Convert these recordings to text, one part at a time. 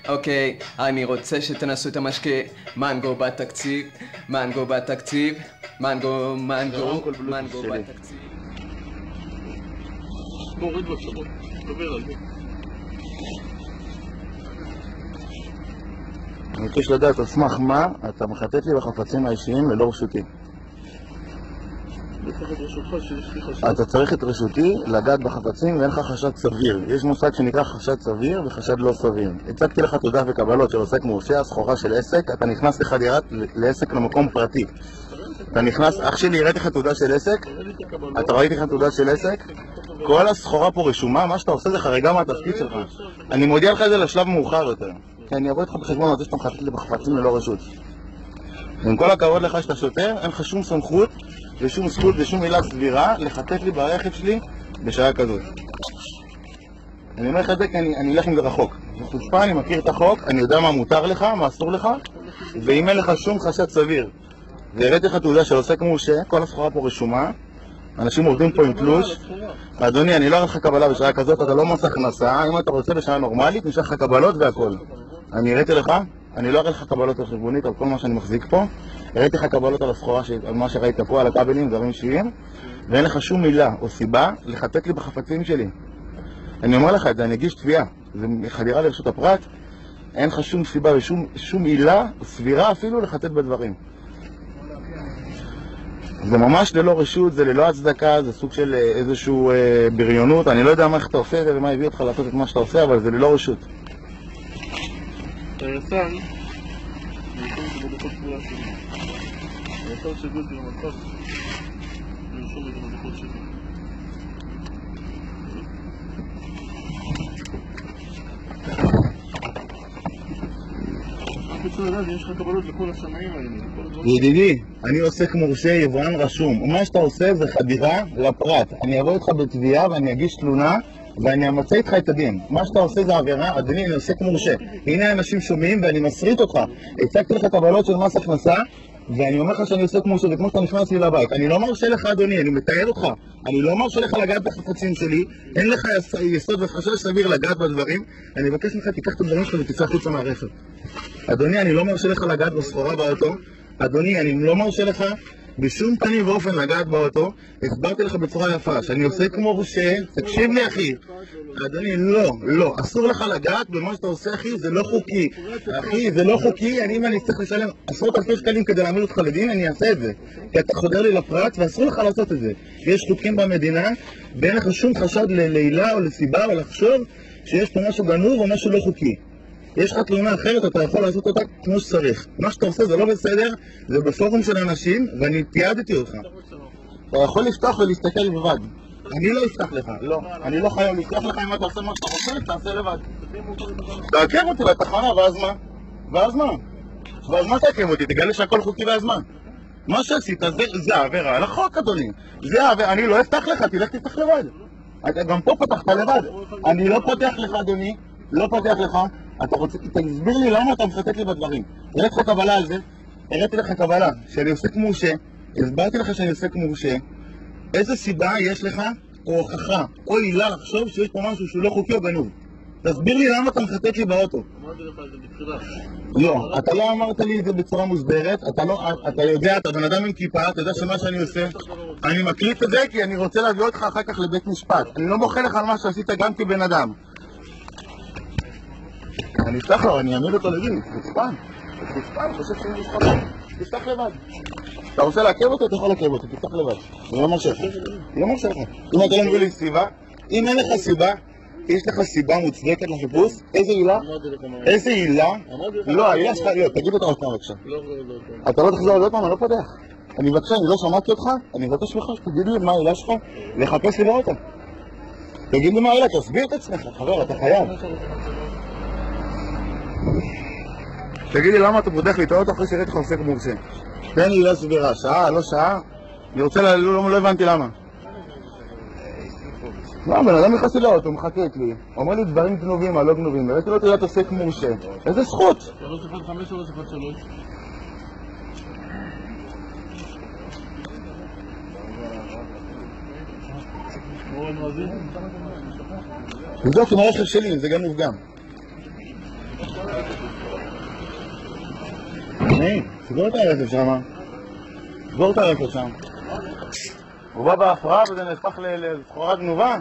אוקיי, אני רוצה שתנסו את המשקה מנגו בתקציב, מנגו בתקציב, מנגו בתקציב. מוריד בבקשה, דבר על זה. אני מבקש לדעת על סמך מה אתה מחטט לי בחפצים האישיים ללא רשותי. אתה צריך את רשותי לגעת בחפצים ואין לך חשד סביר. יש מושג שנקרא חשד סביר וחשד לא סביר. הצגתי לך תעודה וקבלות של עוסק מורשה, הסחורה של עסק, אתה נכנס לחדירת לעסק למקום פרטי. אתה נכנס, אח שלי, הראיתי לך תעודה של עסק? אתה ראיתי לך תעודה של עסק? כל הסחורה פה רשומה, מה שאתה עושה זה חריגה מהתפקיד שלך. אני מודיע לך את זה לשלב מאוחר יותר. כי אני אבוא איתך בחשבון על זה שאתה מחטט לי בחפצים ללא רשות. עם כל הכבוד לך שאתה שוטר, אין לך שום סמכות ושום זכות ושום מילה סבירה לחטט לי ברכב שלי בשעה כזאת. אני אומר לך את זה כי אני אלך עם זה רחוק. בחוצפה אני מכיר את החוק, אני יודע מה מותר לך, מה אסור לך, ואם אין לך שום חשד סביר והראיתי לך תעודה של עוסק מורשה, כל הסחורה פה רשומה, אנשים עובדים פה עם תלוש. אדוני, אני לא אראה לך קבלה בשעה כזאת, אתה לא מס הכנסה, אם אתה רוצה בשעה נורמלית, נשאר לך קבלות והכל. אני הראיתי לך, אני לא אראה לך קבלות על חשבונית, על כל מה שאני מחזיק פה. הראיתי לך קבלות על הסחורה, על מה שראית פה, על הכבלים, דברים אישיים, ואין לך שום מילה או סיבה לחטט לי בחפצים שלי. אני אומר לך את זה, אני אגיש תביעה, זה חדירה לרשות הפרט, אין לך שום סיבה ושום מילה סבירה אפילו לחטט בדברים. זה ממש ללא רשות, זה ללא הצדקה, זה סוג של איזשהו בריונות, אני לא יודע מה איך אתה עושה ומה הביא אותך לעשות את מה שאתה עושה, אבל זה ללא רשות. היסן, אני חושב את זה בדקות פעולה שלי. היסן שגוד במקום, לרשום את זה בדקות שלי. רק רוצה לדעת, יש לך קבלות לכל השמיים האלה. ידידי, אני עוסק מורשה יבואן רשום. מה שאתה עושה זה חדירה לפרט. אני אבוא איתך בתביעה ואני אגיש תלונה ואני אמצא איתך את הדין. מה שאתה עושה זה עבירה, אדוני, אני עוסק מורשה. הנה אנשים שומעים ואני מסריט אותך. הצגתי לך קבלות של מס הכנסה ואני אומר לך שאני עוסק מורשה, זה כמו שאתה נכנס לי לבית. אני לא מרשה לך, אדוני, אני מתאר אותך. אני לא מרשה לך לגעת בחפצים שלי. אין לך יסוד וחשש סביר לגעת בדברים. אני מבקש ממך, תיקח את הדברים שלך ותצא חוצה מהרכב. אדוני, אני לא מרשה לך לגעת בסחורה באוטו. אדוני, אני לא מרשה לך בשום פנים ואופן לגעת באוטו. הסברתי לך בצורה יפה שאני עושה כמו מורשה. תקשיב לי, אחי. אדוני, לא, אסור לך לגעת במה שאתה עושה, אחי, זה לא חוקי. אחי, זה לא חוקי, אם אני צריך לשלם עשרות אלפי שקלים כדי להעמיד אותך לדין, אני אעשה את זה. כי אתה חודר לי לפרט ואסור לך לעשות את זה. יש חוקים במדינה, ואין לך שום חשד לעילה או לסיבה או לחשוב שיש פה משהו גנוב או משהו לא חוקי. יש לך תלונה אחרת, אתה יכול לעשות אותה כמו שצריך. מה שאתה עושה זה לא בסדר, זה בפורום של אנשים, ואני תיעדתי אותך. אתה יכול לפתוח ולהסתכל לבד. אני לא אפתח לך, לא. אני לא חייב לפתוח לך אם אתה עושה מה שאתה רוצה, תעשה לבד. תעקם אותי לתחנה, ואז מה תעקם אותי? תגלה שהכל חוקי ואז מה? מה שעשית זה העבירה על החוק, אדוני. זה העבירה, אני לא אפתח לך, תלך תפתח לבד. גם פה פתחת לבד. אני לא פותח לך, אדוני. לא פותח לך. אתה רוצה, תסביר לי למה אתה מחטט לי בדברים. הראיתי לך קבלה על זה, הראיתי לך קבלה שאני עוסק מורשה, הסברתי לך שאני עוסק מורשה. איזה סיבה יש לך, או הוכחה, או עילה לחשוב שיש פה משהו שהוא לא חוקי או גנוב? תסביר לי למה אתה מחטט לי באוטו. אמרתי לך את זה בתחילה. לא, אתה לא אמרת לי את זה בצורה מוסברת, אתה יודע, אתה בן אדם עם כיפה, אתה יודע שמה שאני עושה, אני מקליט את זה כי אני רוצה להביא אותך אחר כך לבית משפט. אני לא מוחה לך על מה שעשית גם כבן אדם. אני אפתח לו, אני אעמיד אותו לדין, חוצפן, חושב שאני משפחה, תפתח לבד. אתה רוצה לעכב אותו, אתה יכול לעכב אותו, תפתח לבד. אני לא מרשה לך. אם אתה לא מביא לי סיבה, אם אין לך סיבה, יש לך סיבה מוצדקת לחיפוש, איזה עילה? איזה עילה? לא, העילה שלך, לא, תגיד אותה עוד פעם בבקשה. אתה לא תחזור עוד פעם, אני לא פותח. אני מבקש, אני לא שמעתי אותך, אני מבקש ממך שתגיד לי מה העילה שלך לחפש לי באוטו. תגיד לי מה העילה, תסביר את עצמך, חבר, אתה חייב. תגיד לי למה אתה פותח לי את האוטו אחרי שראיתי לך עוסק מורשה. תן לי עילה סבירה, שעה, לא שעה. אני רוצה, לא הבנתי למה. לא, בן אדם נכנס לי לאוטו, מחכה לי. אומר לי דברים גנובים, מה לא גנובים. הראיתי לו תעודת עוסק מורשה. איזה זכות? 315 או 313? לבדוק עם הרכב שלי, זה גנוב גם. אני, סגור את הרכב שם. סגור את הרכב שם. הוא בא בהפרעה וזה נהפך לסחורה גנובה.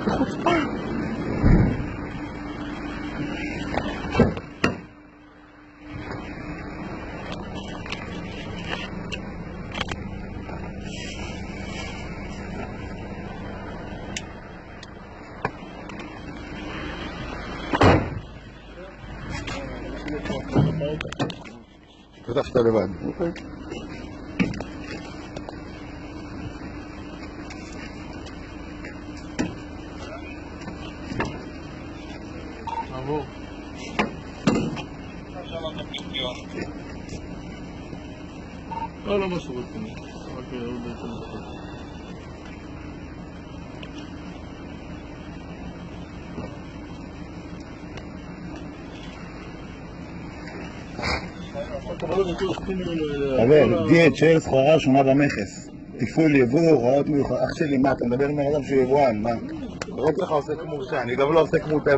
חוצפה. בטח שאתה לבד. יעבור. לא משהו רציני. רק עוד בעצם לחוק. אבל, דיאט של סחורה שונה במכס. תפעול יבוא, הוראות מיוחד. אח שלי, מה, אתה מדבר עם אדם שהוא יבואן, מה? ראיתי לך עוסק מורשה, אני גם לא עוסק מורשה,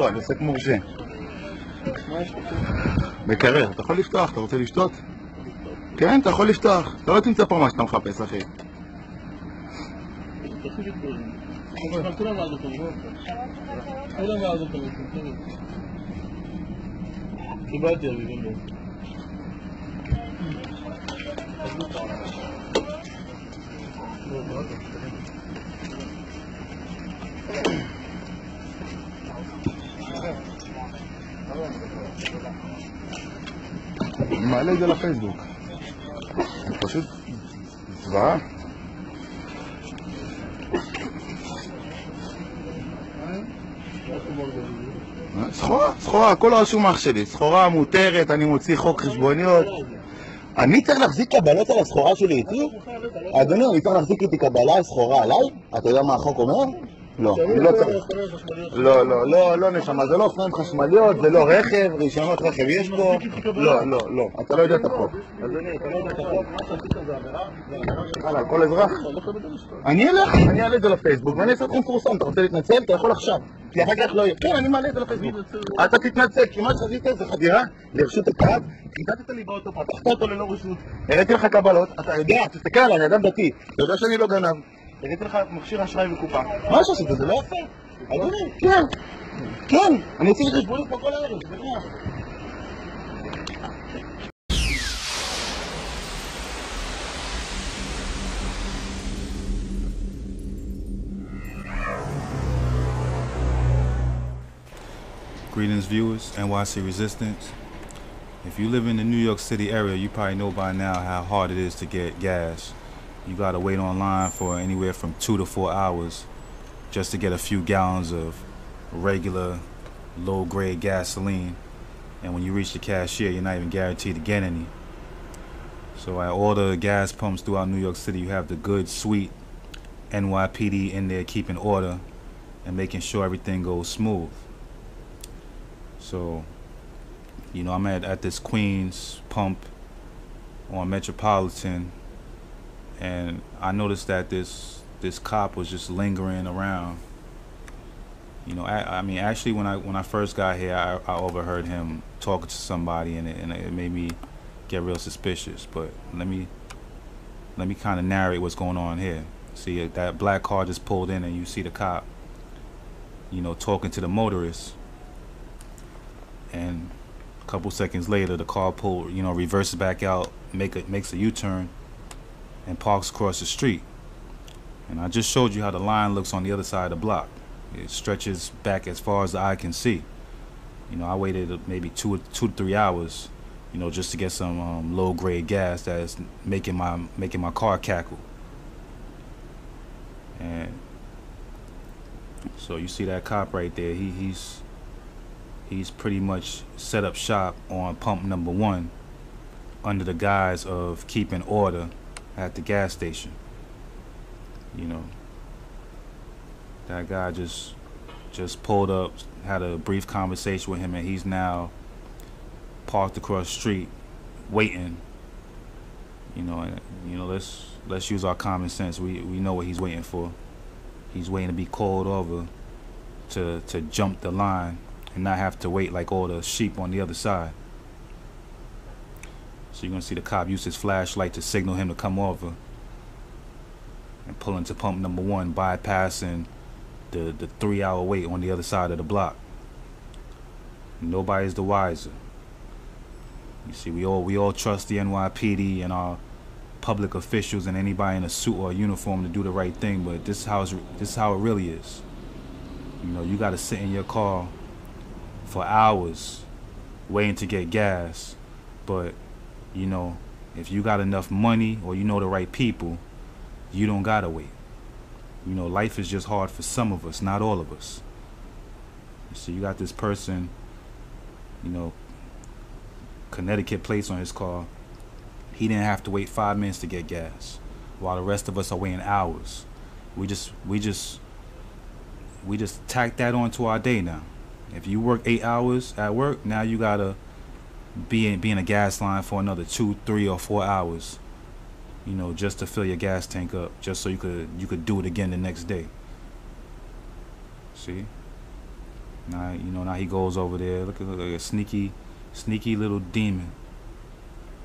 אני עוסק מורשה. מקרר, אתה יכול לפתוח, אתה רוצה לשתות? כן, אתה יכול לפתוח. אתה לא תמצא פה מה שאתה מחפש, אחי. קיבלתי אבי גם לא. אני מעלה את זה לפייסבוק. זה פשוט זוועה. סחורה, הכל רשום אח שלי. סחורה מותרת, אני מוציא חוק חשבוניות. אני צריך להחזיק קבלות על הסחורה שלי איתי? אדוני, אני צריך להחזיק איתי קבלה על סחורה עליי? אתה יודע מה החוק אומר? לא, אני לא צריך. לא נשמה, זה לא אופניים חשמליות, זה לא רכב, רישיונות רכב יש פה. לא, אתה לא יודע את החוק. אדוני, אתה לא יודע את החוק, מה שעשית זה עבירה? הלאה, כל אזרח. אני אעלה את זה לפייסבוק ואני אעשה אתכם פורסם, אתה רוצה להתנצל? אתה יכול עכשיו. כי אחר כך לא יהיה. כן, אני מעלה את זה לפייסבוק. אתה תתנצל, כי מה שעשית זה חדירה לרשות הפרט, חיטטת לי באוטו, פתחת אותו ללא רשות, הראיתי לך קבלות, אתה יודע, תסתכל עליי, אני אדם דתי, אתה יודע שאני לא גנב. הראיתי לך מכשיר אשראי וקופה. מה שעשית זה לא יפה? אדוני, כן, אני אוציא לי חשבונית פה כל הערב, זה נוח. Greetings viewers, NYC Resistance. If you live in the New York City area, you probably know by now how hard it is to get gas. You gotta wait online for anywhere from 2 to 4 hours just to get a few gallons of regular low-grade gasoline. And when you reach the cashier, you're not even guaranteed to get any. So at all the gas pumps throughout New York City, you have the good, sweet NYPD in there keeping order and making sure everything goes smooth. So, you know, I'm at this Queens pump on Metropolitan, and I noticed that this cop was just lingering around. You know, I mean, actually, when I first got here, I overheard him talking to somebody, and it made me get real suspicious. But let me kind of narrate what's going on here. See, that black car just pulled in, and you see the cop, you know, talking to the motorist. And a couple seconds later, the car reverses back out, makes a U-turn, and parks across the street. And I just showed you how the line looks on the other side of the block. It stretches back as far as the eye can see. You know, I waited maybe 2 to 3 hours, you know, just to get some low-grade gas that is making my car cackle. And so you see that cop right there. He's pretty much set up shop on pump number 1 under the guise of keeping order at the gas station. You know, that guy just pulled up, had a brief conversation with him, and he's now parked across the street waiting, You know, let's use our common sense. We know what he's waiting for. He's waiting to be called over to jump the line and not have to wait like all the sheep on the other side. So you're gonna see the cop use his flashlight to signal him to come over and pull into pump number 1, bypassing the 3-hour wait on the other side of the block. Nobody's the wiser. You see, we all trust the NYPD and our public officials and anybody in a suit or a uniform to do the right thing, but this is how it really is. You know, you gotta sit in your car for hours waiting to get gas, but you know, if you got enough money or you know the right people, you don't gotta wait. You know, life is just hard for some of us, not all of us. You see, you got this person, you know, Connecticut plates on his car. He didn't have to wait 5 minutes to get gas, while the rest of us are waiting hours. We just tack that onto our day now. If you work 8 hours at work, now you gotta be in a gas line for another 2, 3, or 4 hours. You know, just to fill your gas tank up, just so you could do it again the next day. See? Now now he goes over there. Look at a sneaky little demon.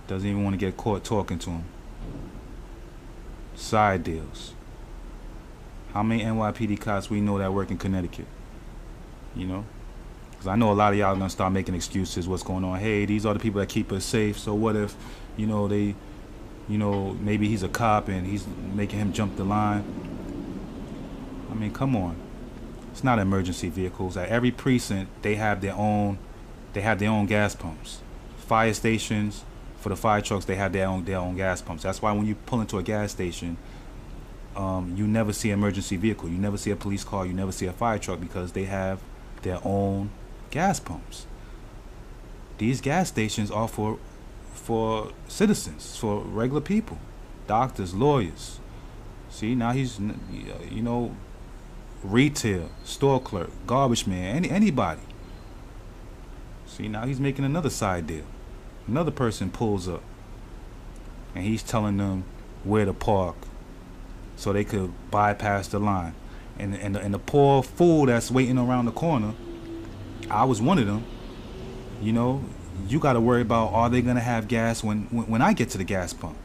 Doesn't even want to get caught talking to him. Side deals. How many NYPD cops we know that work in Connecticut? You know? Because I know a lot of y'all are going to start making excuses. What's going on? Hey, these are the people that keep us safe. So what if, maybe he's a cop and he's making him jump the line? I mean, come on. It's not emergency vehicles. At every precinct, they have their own gas pumps. Fire stations, for the fire trucks, they have their own gas pumps. That's why when you pull into a gas station, you never see an emergency vehicle. You never see a police car. You never see a fire truck, because they have their own gas pumps. These gas stations are for citizens, for regular people, doctors, lawyers. See, now he's, retail, store clerk, garbage man, anybody. See, now he's making another side deal. Another person pulls up and he's telling them where to park so they could bypass the line. And the poor fool that's waiting around the corner, I was one of them. You know, you got to worry about, are they gonna have gas when I get to the gas pump?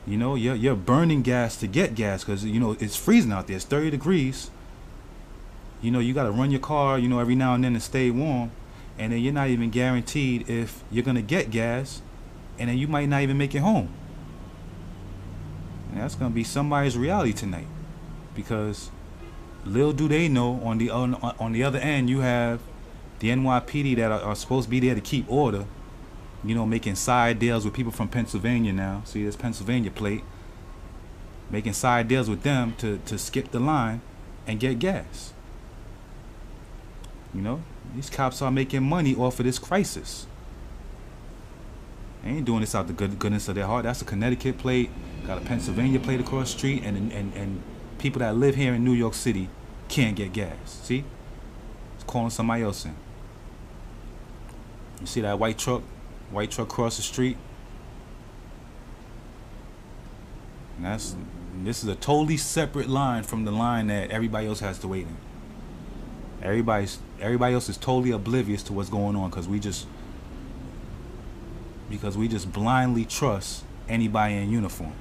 You know, you're burning gas to get gas, because it's freezing out there. It's 30 degrees. You know, you got to run your car, every now and then to stay warm. And then you're not even guaranteed if you're gonna get gas, and then you might not even make it home. And that's gonna be somebody's reality tonight, because little do they know, on the other end, you have the NYPD that are supposed to be there to keep order, making side deals with people from Pennsylvania now. See, this Pennsylvania plate, making side deals with them to skip the line and get gas. These cops are making money off of this crisis. They ain't doing this out the goodness of their heart. That's a Connecticut plate, got a Pennsylvania plate across the street, and people that live here in New York City can't get gas. See? It's calling somebody else in. You see that white truck across the street? And this is a totally separate line from the line that everybody else has to wait in. Everybody else is totally oblivious to what's going on, because we just blindly trust anybody in uniform.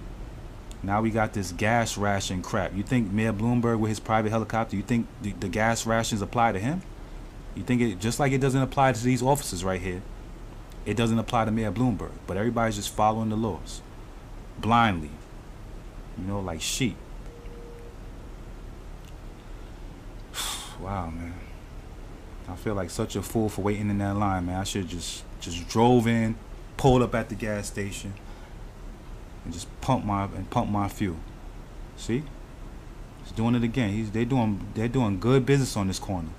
Now we got this gas ration crap. You think Mayor Bloomberg with his private helicopter, you think the gas rations apply to him? You think it, just like it doesn't apply to these officers right here, it doesn't apply to Mayor Bloomberg, but everybody's just following the laws blindly, like sheep. Wow, man. I feel like such a fool for waiting in that line, man. I should just drove in, pulled up at the gas station, and just pump my fuel. See? He's doing it again. They're doing good business on this corner.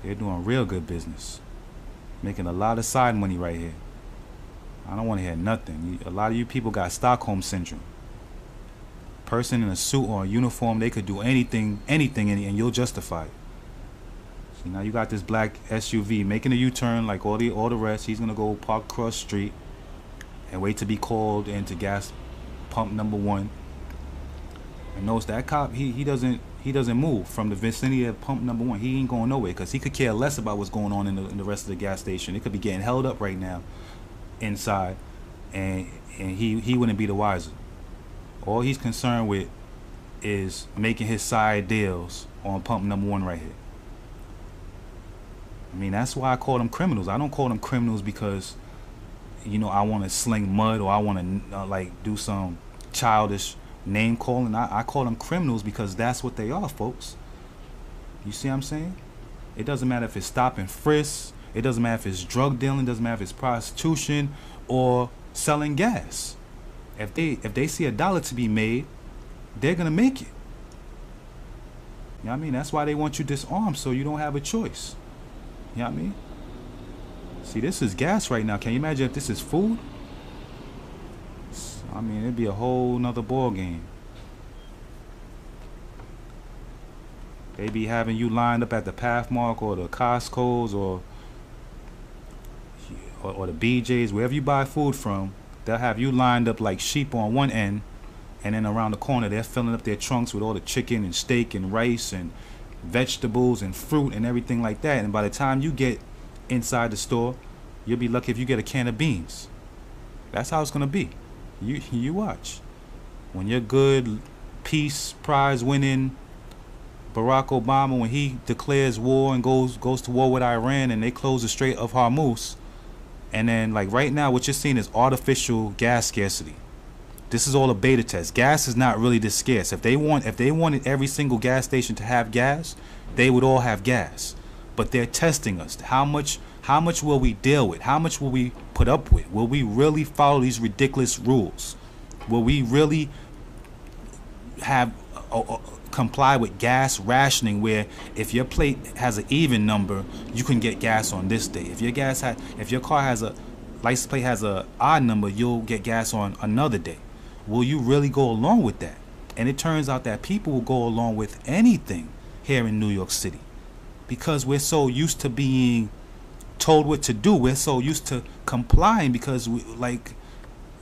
They're doing real good business. Making a lot of side money right here. I don't want to hear nothing. A lot of you people got Stockholm syndrome. Person in a suit or a uniform, they could do anything, and you'll justify it. See, now you got this black SUV making a U-turn like all the rest. He's gonna go park across the street, and wait to be called into gas pump number 1. And notice that cop, he doesn't move from the vicinity of pump number 1. He ain't going nowhere because he could care less about what's going on in the rest of the gas station. It could be getting held up right now inside, and he wouldn't be the wiser. All he's concerned with is making his side deals on pump number 1 right here. I mean, that's why I call them criminals. I don't call them criminals because, you know, I want to sling mud or I want to like do some childish name calling. I call them criminals because that's what they are, folks. You see what I'm saying? It doesn't matter if it's stop and frisk. It doesn't matter if it's drug dealing. It doesn't matter if it's prostitution or selling gas. If they see $1 to be made, they're gonna make it. You know what I mean? That's why they want you disarmed, so you don't have a choice. You know what I mean? See, this is gas right now. Can you imagine if this is food? I mean, it'd be a whole nother ball game. They be having you lined up at the Pathmark or the Costco's or the BJ's, wherever you buy food from. They'll have you lined up like sheep on one end, and then around the corner they're filling up their trunks with all the chicken and steak and rice and vegetables and fruit and everything like that. And by the time you get inside the store, you'll be lucky if you get a can of beans. That's how it's gonna be. You watch. When your good peace prize winning Barack Obama, when he declares war and goes to war with Iran and they close the Strait of Hormuz, and then like right now what you're seeing is artificial gas scarcity. This is all a beta test. Gas is not really this scarce. If they wanted every single gas station to have gas, they would all have gas. But they're testing us. How much will we deal with? How much will we put up with? Will we really follow these ridiculous rules? Will we really have comply with gas rationing, where if your plate has an even number, you can get gas on this day. If your car has a license plate has a odd number, you'll get gas on another day. Will you really go along with that? And it turns out that people will go along with anything here in New York City because we're so used to being told what to do. We're so used to complying because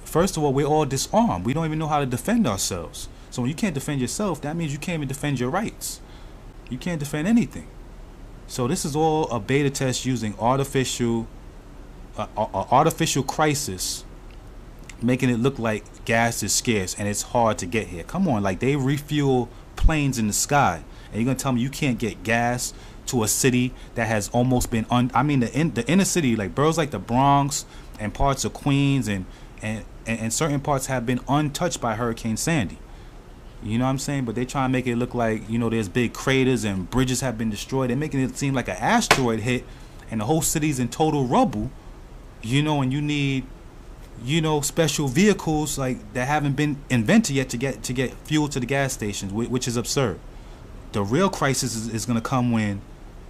first of all, we're all disarmed. We don't even know how to defend ourselves. So when you can't defend yourself, that means you can't even defend your rights. You can't defend anything. So this is all a beta test using artificial crisis, making it look like gas is scarce and it's hard to get here. Come on, like they refuel planes in the sky, and you're gonna tell me you can't get gas to a city that has almost been the inner city, like boroughs like the Bronx and parts of Queens and certain parts have been untouched by Hurricane Sandy. You know what I'm saying? But they try to make it look like, you know, there's big craters and bridges have been destroyed. They're making it seem like an asteroid hit and the whole city's in total rubble. You know, and you need, you know, special vehicles like that haven't been invented yet to get fuel to the gas stations, which is absurd. The real crisis is going to come when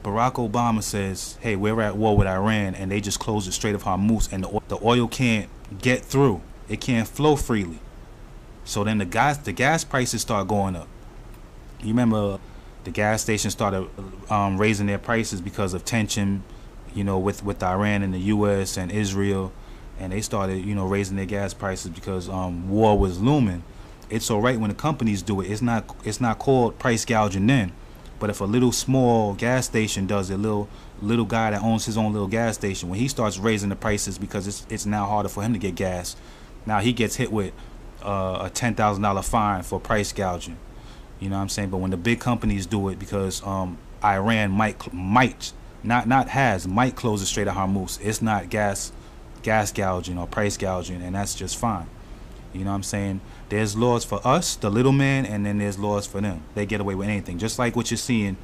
Barack Obama says, hey, we're at war with Iran, and they just closed the Strait of Hormuz, and the oil can't get through. It can't flow freely. So then the gas prices start going up. You remember the gas stations started raising their prices because of tension, you know, with Iran and the U.S. and Israel, and they started, you know, raising their gas prices because war was looming. It's all right when the companies do it. It's not called price gouging then. But if a little small gas station does it, little guy that owns his own little gas station, when he starts raising the prices because it's now harder for him to get gas, now he gets hit with a $10,000 fine for price gouging. You know what I'm saying? But when the big companies do it because Iran might close the Strait of Hormuz, it's not gas gouging or price gouging, and that's just fine. You know what I'm saying? There's laws for us, the little man, and then there's laws for them. They get away with anything. Just like what you're seeing,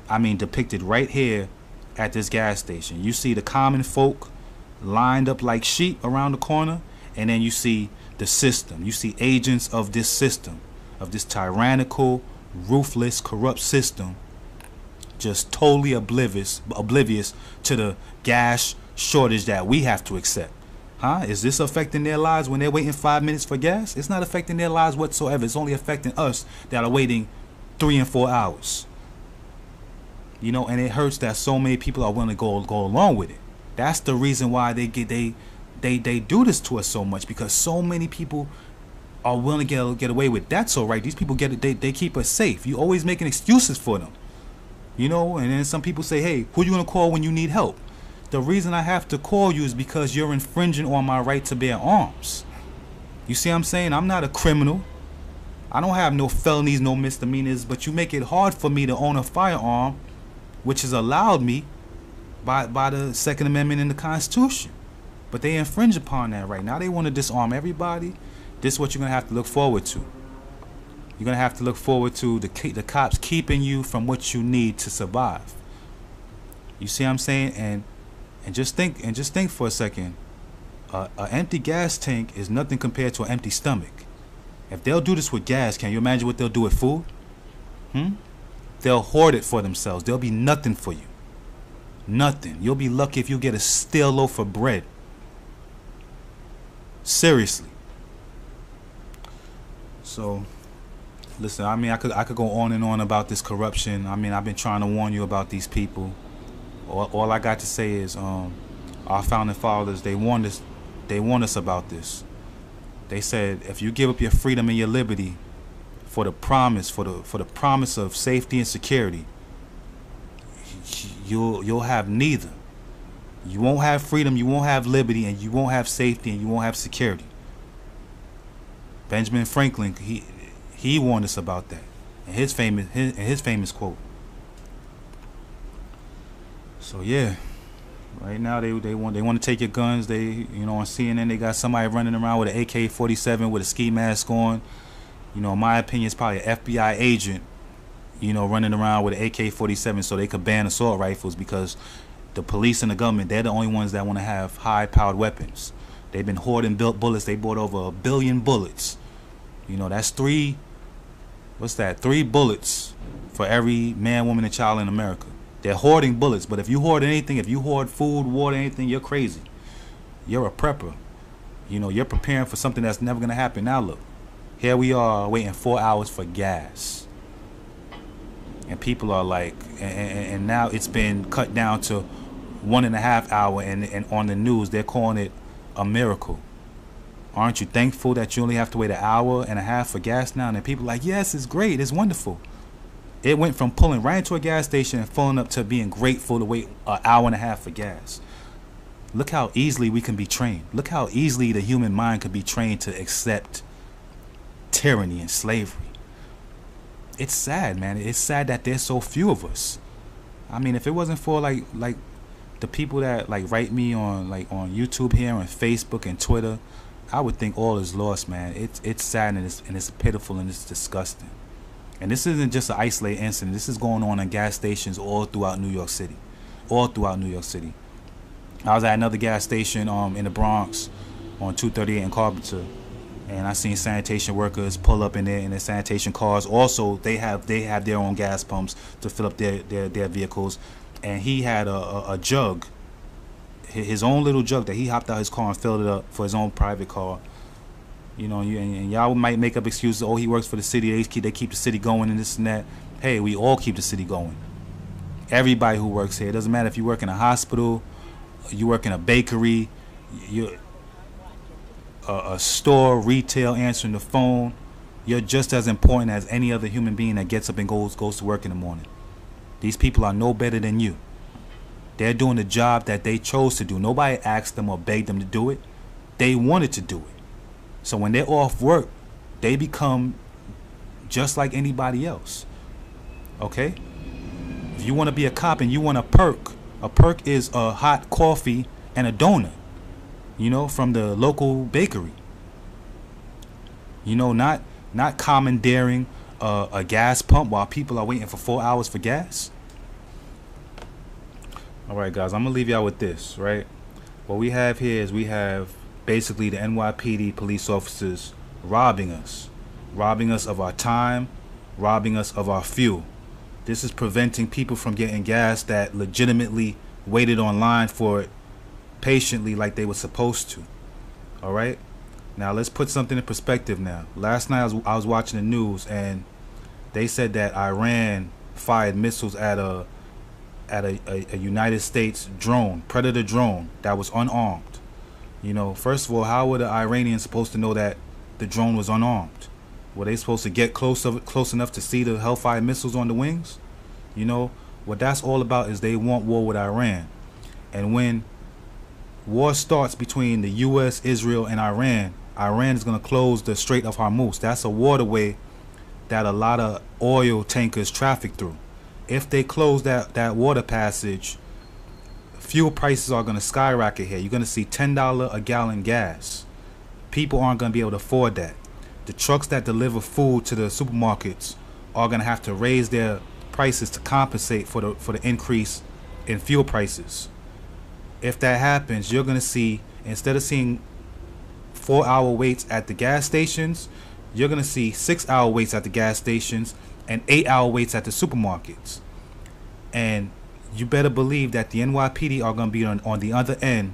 I mean, depicted right here at this gas station. You see the common folk lined up like sheep around the corner, and then you see the system. You see agents of this system, of this tyrannical, ruthless, corrupt system, just totally oblivious to the gas shortage that we have to accept. Is this affecting their lives when they're waiting 5 minutes for gas? It's not affecting their lives whatsoever. It's only affecting us that are waiting 3 and 4 hours. You know, and it hurts that so many people are willing to go along with it. That's the reason why they they do this to us so much because so many people are willing to get away with. That's all right. These people they keep us safe. You always making excuses for them, you know. And then some people say, hey, who you gonna call when you need help? The reason I have to call you is because you're infringing on my right to bear arms. You see what I'm saying? I'm not a criminal. I don't have no felonies, no misdemeanors, but you make it hard for me to own a firearm, which is allowed me by the Second Amendment in the Constitution. But they infringe upon that right now. They want to disarm everybody. This is what you're going to have to look forward to. You're going to have to look forward to the cops keeping you from what you need to survive. You see what I'm saying? And just think for a second. An empty gas tank is nothing compared to an empty stomach. If they'll do this with gas, can you imagine what they'll do with food? They'll hoard it for themselves. There'll be nothing for you. Nothing. You'll be lucky if you get a stale loaf of bread. Seriously. So, listen, I mean, I could go on and on about this corruption. I mean, I've been trying to warn you about these people. All I got to say is, our founding fathers, they warned us about this. They said, if you give up your freedom and your liberty for the promise, for the promise of safety and security, you'll have neither. You won't have freedom, you won't have liberty, and you won't have safety, and you won't have security. Benjamin Franklin, he warned us about that in his famous quote. So yeah, right now they want to take your guns. They, you know, on CNN they got somebody running around with an AK-47 with a ski mask on. You know, in my opinion, it's probably an FBI agent, you know, running around with an AK-47 so they could ban assault rifles, because the police and the government, they're the only ones that want to have high-powered weapons. They've been hoarding bullets. They bought over 1 billion bullets. You know, that's 3 bullets for every man, woman, and child in America. They're hoarding bullets, but if you hoard anything, if you hoard food, water, anything, you're crazy. You're a prepper. You know, you're preparing for something that's never going to happen. Now look, here we are waiting 4 hours for gas. And people are like, and now it's been cut down to 1.5 hours, and on the news they're calling it a miracle. Aren't you thankful that you only have to wait 1.5 hours for gas now? And then people are like, yes, it's great, it's wonderful. It went from pulling right into a gas station and filling up to being grateful to wait 1.5 hours for gas. Look how easily we can be trained. Look how easily the human mind could be trained to accept tyranny and slavery. It's sad, man. It's sad that there's so few of us. I mean, if it wasn't for like the people that like write me on YouTube here, on Facebook and Twitter, I would think all is lost, man. It's sad, and it's pitiful, and it's disgusting. And this isn't just an isolated incident. This is going on in gas stations all throughout New York City. All throughout New York City. I was at another gas station in the Bronx on 238 in Carpenter, and I seen sanitation workers pull up in their sanitation cars. Also, they have their own gas pumps to fill up their vehicles. And he had a jug, his own little jug, that he hopped out his car and filled it up for his own private car. You know, and y'all might make up excuses. Oh, he works for the city. They keep the city going and this and that. Hey, we all keep the city going. Everybody who works here. It doesn't matter if you work in a hospital, you work in a bakery, a store, retail, answering the phone. You're just as important as any other human being that gets up and goes to work in the morning. These people are no better than you. They're doing the job that they chose to do. Nobody asked them or begged them to do it. They wanted to do it. So when they're off work, they become just like anybody else. Okay? If you want to be a cop and you want a perk is a hot coffee and a donut, you know, from the local bakery. You know, not commandeering a gas pump while people are waiting for 4 hours for gas. All right, guys, I'm gonna leave y'all with this, right? What we have here is we have basically the NYPD police officers robbing us of our time, robbing us of our fuel. This is preventing people from getting gas that legitimately waited online for it patiently like they were supposed to. All right, now let's put something in perspective. Now, last night I was watching the news, and they said that Iran fired missiles at a United States drone, Predator drone, that was unarmed. You know, first of all, how were the Iranians supposed to know that the drone was unarmed? Were they supposed to get close enough to see the Hellfire missiles on the wings? You know, what that's all about is they want war with Iran. And when war starts between the U.S., Israel, and Iran, Iran is going to close the Strait of Hormuz. That's a waterway that a lot of oil tankers traffic through. If they close that water passage, fuel prices are going to skyrocket here. You're going to see $10 a gallon gas. People aren't going to be able to afford that. The trucks that deliver food to the supermarkets are going to have to raise their prices to compensate for the increase in fuel prices. If that happens, you're going to see, instead of seeing 4-hour waits at the gas stations, you're going to see 6-hour waits at the gas stations and 8-hour waits at the supermarkets. And you better believe that the NYPD are going to be on the other end,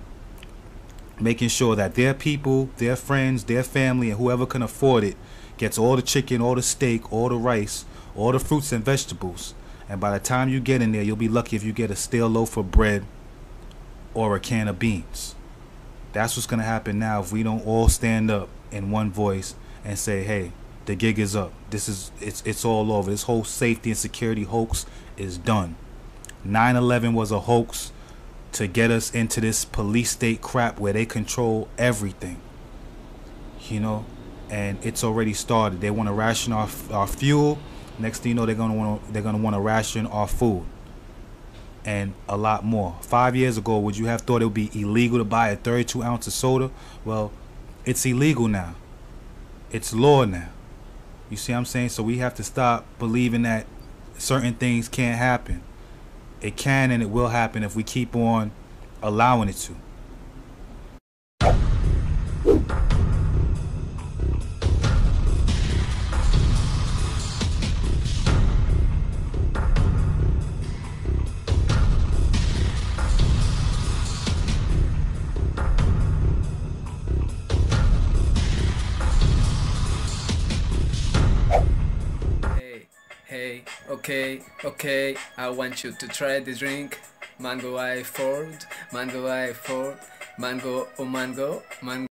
making sure that their people, their friends, their family, and whoever can afford it gets all the chicken, all the steak, all the rice, all the fruits and vegetables. And by the time you get in there, you'll be lucky if you get a stale loaf of bread or a can of beans. That's what's going to happen now if we don't all stand up in one voice and say, hey, the gig is up. It's all over. This whole safety and security hoax is done. 9/11 was a hoax to get us into this police state crap where they control everything, you know, and it's already started. They want to ration our fuel. Next thing you know, they're gonna want to ration our food, and a lot more. 5 years ago, would you have thought it would be illegal to buy a 32 ounce of soda? Well, it's illegal now. It's law now. You see what I'm saying? So we have to stop believing that certain things can't happen. It can and it will happen if we keep on allowing it to. Okay, I want you to try the drink. Mango I Ford, mango I Ford, mango, oh mango, mango.